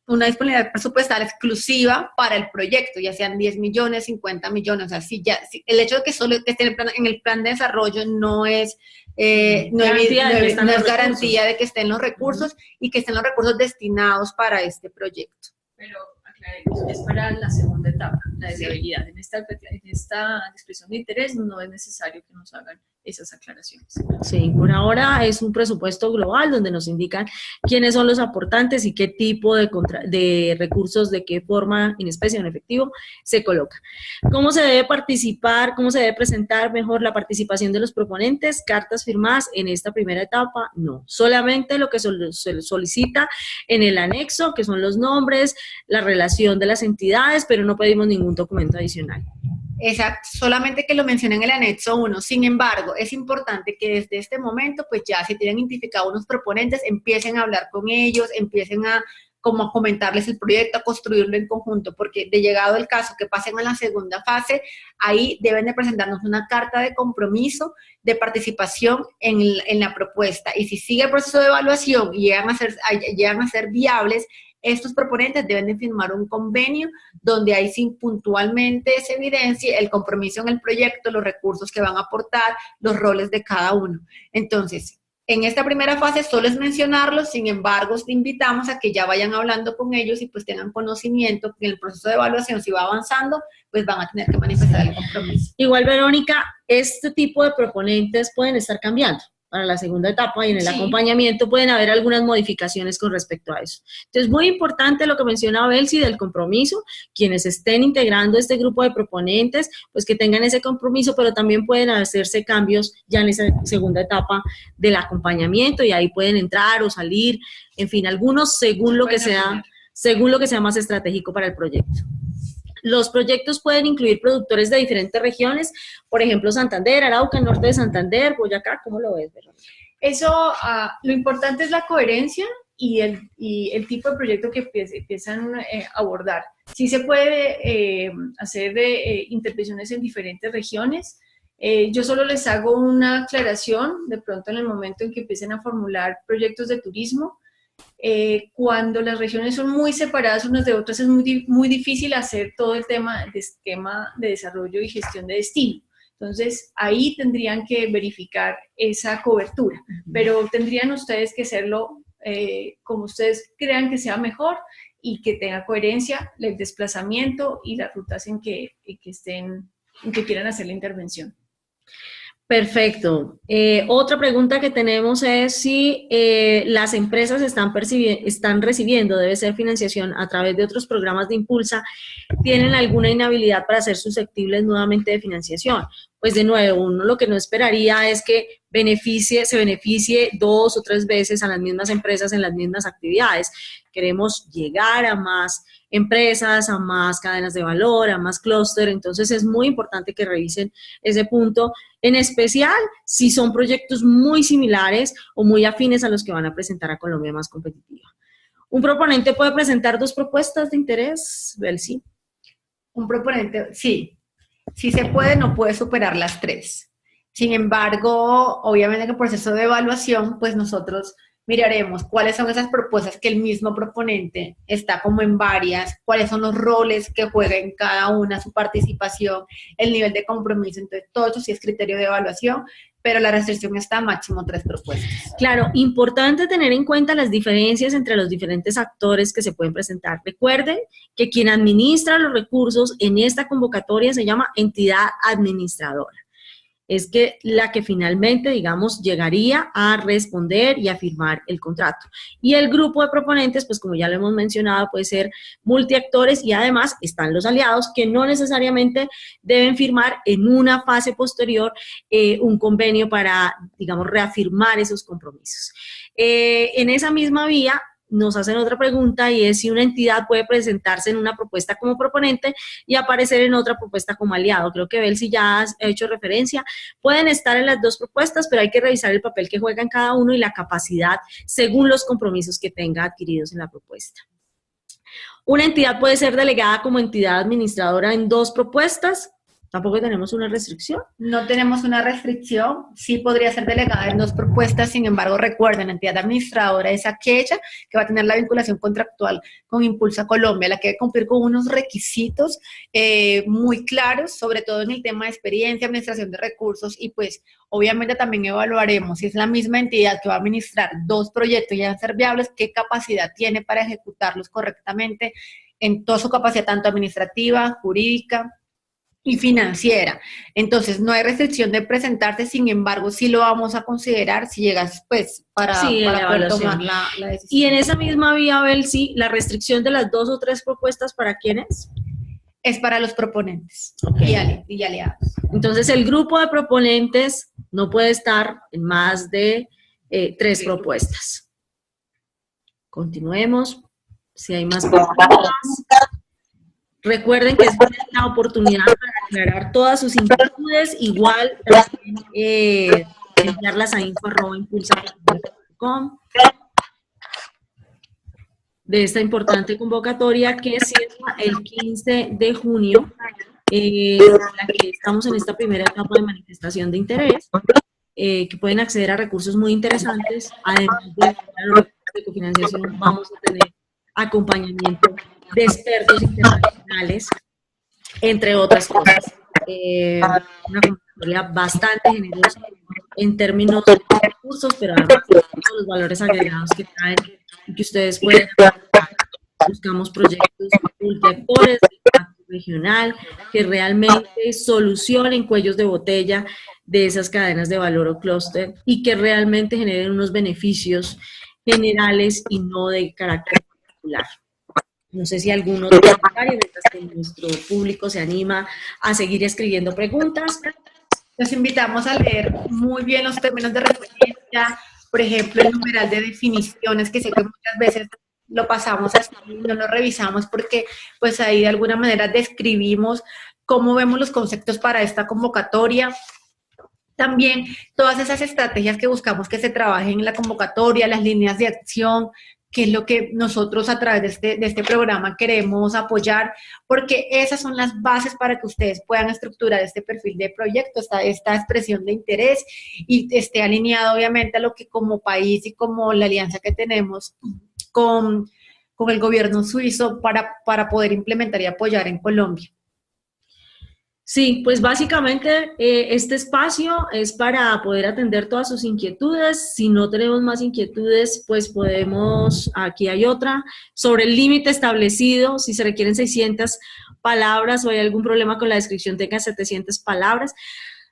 Speaker 2: una disponibilidad presupuestal exclusiva para el proyecto, ya sean 10 millones, 50 millones, o sea, el hecho de que solo esté en el plan de desarrollo no es garantía de que estén los recursos y que estén los recursos destinados para este proyecto.
Speaker 3: Pero aclaremos, es para la segunda etapa, la deseabilidad. En esta expresión de interés no es necesario que nos hagan esas aclaraciones.
Speaker 1: Sí, por ahora es un presupuesto global donde nos indican quiénes son los aportantes y qué tipo de recursos, de qué forma, en especie o en efectivo, se coloca. ¿Cómo se debe participar, cómo se debe presentar mejor la participación de los proponentes? Cartas firmadas en esta primera etapa, no. Solamente lo que se solicita en el anexo, que son los nombres, la relación de las entidades, pero no pedimos ningún documento adicional.
Speaker 2: Exacto, solamente que lo mencioné en el anexo 1. Sin embargo, es importante que desde este momento, pues ya se tienen identificado unos proponentes, empiecen a hablar con ellos, empiecen a comentarles el proyecto, a construirlo en conjunto, porque de llegado el caso que pasen a la segunda fase, ahí deben de presentarnos una carta de compromiso de participación en la propuesta. Y si sigue el proceso de evaluación y llegan a ser viables, estos proponentes deben de firmar un convenio donde ahí sí puntualmente se evidencie el compromiso en el proyecto, los recursos que van a aportar, los roles de cada uno. Entonces, en esta primera fase solo es mencionarlos, sin embargo, te invitamos a que ya vayan hablando con ellos y pues tengan conocimiento que en el proceso de evaluación, si va avanzando, pues van a tener que manifestar el compromiso.
Speaker 1: Igual, Verónica, este tipo de proponentes pueden estar cambiando. Para la segunda etapa y en el acompañamiento pueden haber algunas modificaciones con respecto a eso. Entonces, muy importante lo que menciona Belsi del compromiso, quienes estén integrando este grupo de proponentes, pues que tengan ese compromiso, pero también pueden hacerse cambios ya en esa segunda etapa del acompañamiento y ahí pueden entrar o salir, en fin, algunos según lo que sea más estratégico para el proyecto. Los proyectos pueden incluir productores de diferentes regiones, por ejemplo, Santander, Arauca, norte de Santander, Boyacá. ¿Cómo lo ves, Verónica?
Speaker 3: Eso, lo importante es la coherencia y el tipo de proyecto que empiezan a abordar. Sí se puede hacer intervenciones en diferentes regiones. Yo solo les hago una aclaración, de pronto en el momento en que empiecen a formular proyectos de turismo, cuando las regiones son muy separadas unas de otras es muy difícil hacer todo el tema de esquema de desarrollo y gestión de destino. Entonces, ahí tendrían que verificar esa cobertura, pero tendrían ustedes que hacerlo como ustedes crean que sea mejor y que tenga coherencia el desplazamiento y las rutas en que quieran hacer la intervención.
Speaker 1: Perfecto. Otra pregunta que tenemos es si las empresas están recibiendo, debe ser financiación a través de otros programas de Impulsa, tienen alguna inhabilidad para ser susceptibles nuevamente de financiación. Pues de nuevo, uno lo que no esperaría es que se beneficie 2 o 3 veces a las mismas empresas en las mismas actividades. Queremos llegar a más empresas, a más cadenas de valor, a más clúster, entonces es muy importante que revisen ese punto, en especial si son proyectos muy similares o muy afines a los que van a presentar a Colombia Más Competitiva. ¿Un proponente puede presentar 2 propuestas de interés, Belsi?
Speaker 2: Un proponente, sí. Si se puede, no puede superar las 3. Sin embargo, obviamente en el proceso de evaluación, pues nosotros miraremos cuáles son esas propuestas que el mismo proponente está como en varias, cuáles son los roles que juega en cada una, su participación, el nivel de compromiso. Entonces, todo eso sí es criterio de evaluación, pero la restricción está a máximo 3 propuestas.
Speaker 1: Claro, importante tener en cuenta las diferencias entre los diferentes actores que se pueden presentar. Recuerden que quien administra los recursos en esta convocatoria se llama entidad administradora. Es que la que finalmente, digamos, llegaría a responder y a firmar el contrato. Y el grupo de proponentes, pues como ya lo hemos mencionado, puede ser multiactores y además están los aliados que no necesariamente deben firmar en una fase posterior un convenio para, digamos, reafirmar esos compromisos. En esa misma vía, nos hacen otra pregunta y es si una entidad puede presentarse en una propuesta como proponente y aparecer en otra propuesta como aliado. Creo que Belsi ya ha hecho referencia. Pueden estar en las 2 propuestas, pero hay que revisar el papel que juega en cada uno y la capacidad según los compromisos que tenga adquiridos en la propuesta. Una entidad puede ser delegada como entidad administradora en 2 propuestas. ¿Tampoco tenemos una restricción?
Speaker 2: No tenemos una restricción, sí podría ser delegada en 2 propuestas, sin embargo, recuerden, la entidad administradora es aquella que va a tener la vinculación contractual con Impulsa Colombia, la que debe cumplir con unos requisitos muy claros, sobre todo en el tema de experiencia, administración de recursos y pues obviamente también evaluaremos si es la misma entidad que va a administrar 2 proyectos y van a ser viables, qué capacidad tiene para ejecutarlos correctamente en toda su capacidad, tanto administrativa, jurídica y financiera. Entonces, no hay restricción de presentarse, sin embargo, sí lo vamos a considerar si llegas, pues, para poder tomar la decisión.
Speaker 1: Y en esa misma vía, Belsi, la restricción de las 2 o 3 propuestas, ¿para quiénes?
Speaker 2: Es para los proponentes y aliados.
Speaker 1: Entonces, el grupo de proponentes no puede estar en más de 3 propuestas. Continuemos. Si hay más preguntas. Recuerden que es una oportunidad para aclarar todas sus inquietudes, igual enviarlas a info@impulsa.com de esta importante convocatoria que cierra el 15 de junio, en la que estamos en esta primera etapa de manifestación de interés, que pueden acceder a recursos muy interesantes, además de cofinanciación, vamos a tener acompañamiento de expertos internacionales, entre otras cosas. Una convocatoria bastante generosa en términos de recursos, pero además de todos los valores agregados que traen y que ustedes pueden aportar. Buscamos proyectos multiactores de impacto regional que realmente solucionen cuellos de botella de esas cadenas de valor o clúster y que realmente generen unos beneficios generales y no de carácter particular. No sé si algún otro comentario, mientras que nuestro público se anima a seguir escribiendo preguntas.
Speaker 2: Los invitamos a leer muy bien los términos de referencia, por ejemplo, el numeral de definiciones, que sé que muchas veces lo pasamos así y no lo revisamos porque pues ahí de alguna manera describimos cómo vemos los conceptos para esta convocatoria. También todas esas estrategias que buscamos que se trabajen en la convocatoria, las líneas de acción, que es lo que nosotros a través de este programa queremos apoyar, porque esas son las bases para que ustedes puedan estructurar este perfil de proyecto, esta expresión de interés y esté alineado obviamente a lo que como país y como la alianza que tenemos con el gobierno suizo para poder implementar y apoyar en Colombia?
Speaker 1: Sí, pues básicamente este espacio es para poder atender todas sus inquietudes. Si no tenemos más inquietudes, pues podemos, aquí hay otra, sobre el límite establecido, si se requieren 600 palabras o hay algún problema con la descripción, tengan 700 palabras.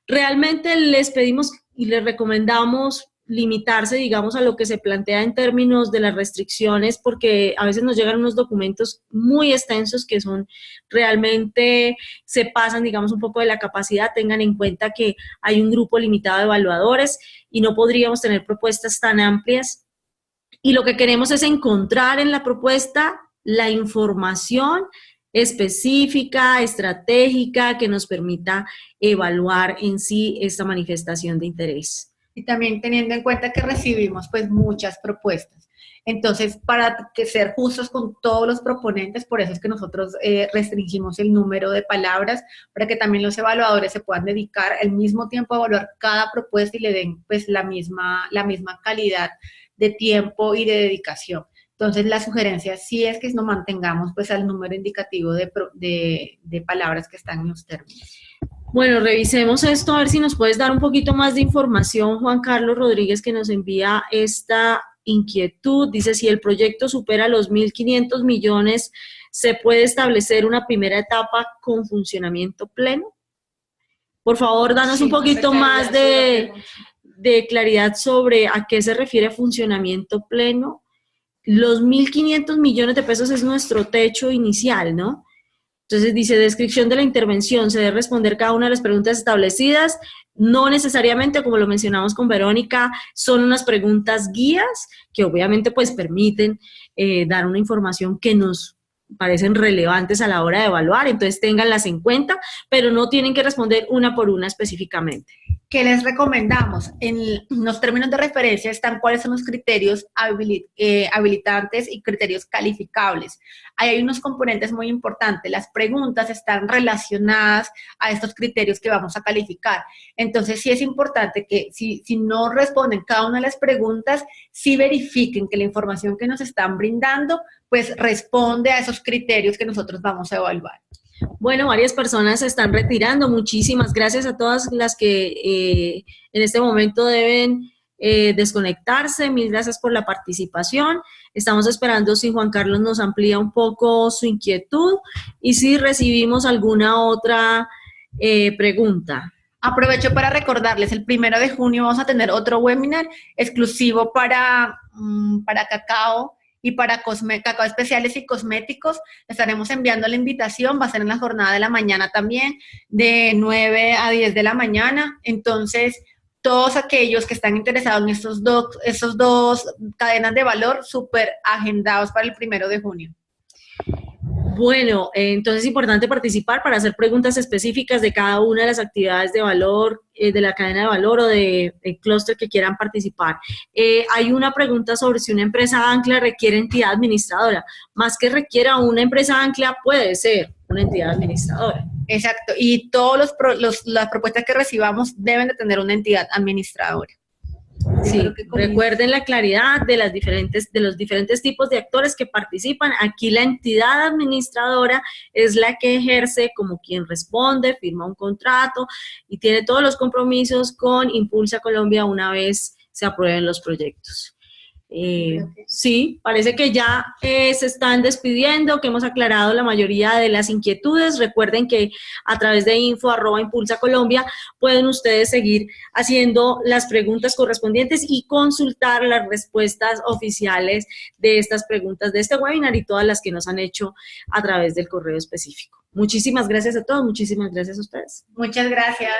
Speaker 1: Realmente les pedimos y les recomendamos limitarse, digamos, a lo que se plantea en términos de las restricciones, porque a veces nos llegan unos documentos muy extensos que son realmente, se pasan, digamos, un poco de la capacidad. Tengan en cuenta que hay un grupo limitado de evaluadores y no podríamos tener propuestas tan amplias. Y lo que queremos es encontrar en la propuesta la información específica, estratégica, que nos permita evaluar en sí esta manifestación de interés.
Speaker 2: Y también teniendo en cuenta que recibimos pues muchas propuestas. Entonces, para que ser justos con todos los proponentes, por eso es que nosotros restringimos el número de palabras, para que también los evaluadores se puedan dedicar al mismo tiempo a evaluar cada propuesta y le den pues la misma calidad de tiempo y de dedicación. Entonces, la sugerencia sí es que nos mantengamos pues al número indicativo de palabras que están en los términos.
Speaker 1: Bueno, revisemos esto, a ver si nos puedes dar un poquito más de información, Juan Carlos Rodríguez, que nos envía esta inquietud. Dice, si el proyecto supera los 1.500 millones, ¿se puede establecer una primera etapa con funcionamiento pleno? Por favor, danos un poquito más de claridad sobre a qué se refiere funcionamiento pleno. Los 1.500 millones de pesos es nuestro techo inicial, ¿no? Entonces dice, descripción de la intervención, se debe responder cada una de las preguntas establecidas, no necesariamente, como lo mencionamos con Verónica, son unas preguntas guías que obviamente pues permiten dar una información que nos parecen relevantes a la hora de evaluar, entonces ténganlas en cuenta, pero no tienen que responder una por una específicamente.
Speaker 2: ¿Qué les recomendamos? En los términos de referencia están cuáles son los criterios habilitantes y criterios calificables. Ahí hay unos componentes muy importantes. Las preguntas están relacionadas a estos criterios que vamos a calificar. Entonces, sí es importante que si no responden cada una de las preguntas, sí verifiquen que la información que nos están brindando, pues responde a esos criterios que nosotros vamos a evaluar.
Speaker 1: Bueno, varias personas se están retirando. Muchísimas gracias a todas las que en este momento deben desconectarse. Mil gracias por la participación. Estamos esperando si Juan Carlos nos amplía un poco su inquietud y si recibimos alguna otra pregunta.
Speaker 2: Aprovecho para recordarles, el 1 de junio vamos a tener otro webinar exclusivo para cacao y para cacao especiales y cosméticos. Estaremos enviando la invitación, va a ser en la jornada de la mañana también, de 9 a 10 de la mañana. Entonces, todos aquellos que están interesados en estos dos cadenas de valor, súper agendados para el 1 de junio.
Speaker 1: Bueno, entonces es importante participar para hacer preguntas específicas de cada una de las actividades de valor, de la cadena de valor o de clúster que quieran participar. Hay una pregunta sobre si una empresa ancla requiere entidad administradora. Más que requiera una empresa ancla, puede ser una entidad administradora.
Speaker 2: Exacto, y todas las propuestas que recibamos deben de tener una entidad administradora.
Speaker 1: Sí, recuerden la claridad de los diferentes tipos de actores que participan. Aquí la entidad administradora es la que ejerce como quien responde, firma un contrato y tiene todos los compromisos con Impulsa Colombia una vez se aprueben los proyectos. Sí, parece que ya se están despidiendo, que hemos aclarado la mayoría de las inquietudes. Recuerden que a través de info@impulsacolombia pueden ustedes seguir haciendo las preguntas correspondientes y consultar las respuestas oficiales de estas preguntas de este webinar y todas las que nos han hecho a través del correo específico. Muchísimas gracias a todos, muchísimas gracias a ustedes.
Speaker 2: Muchas gracias.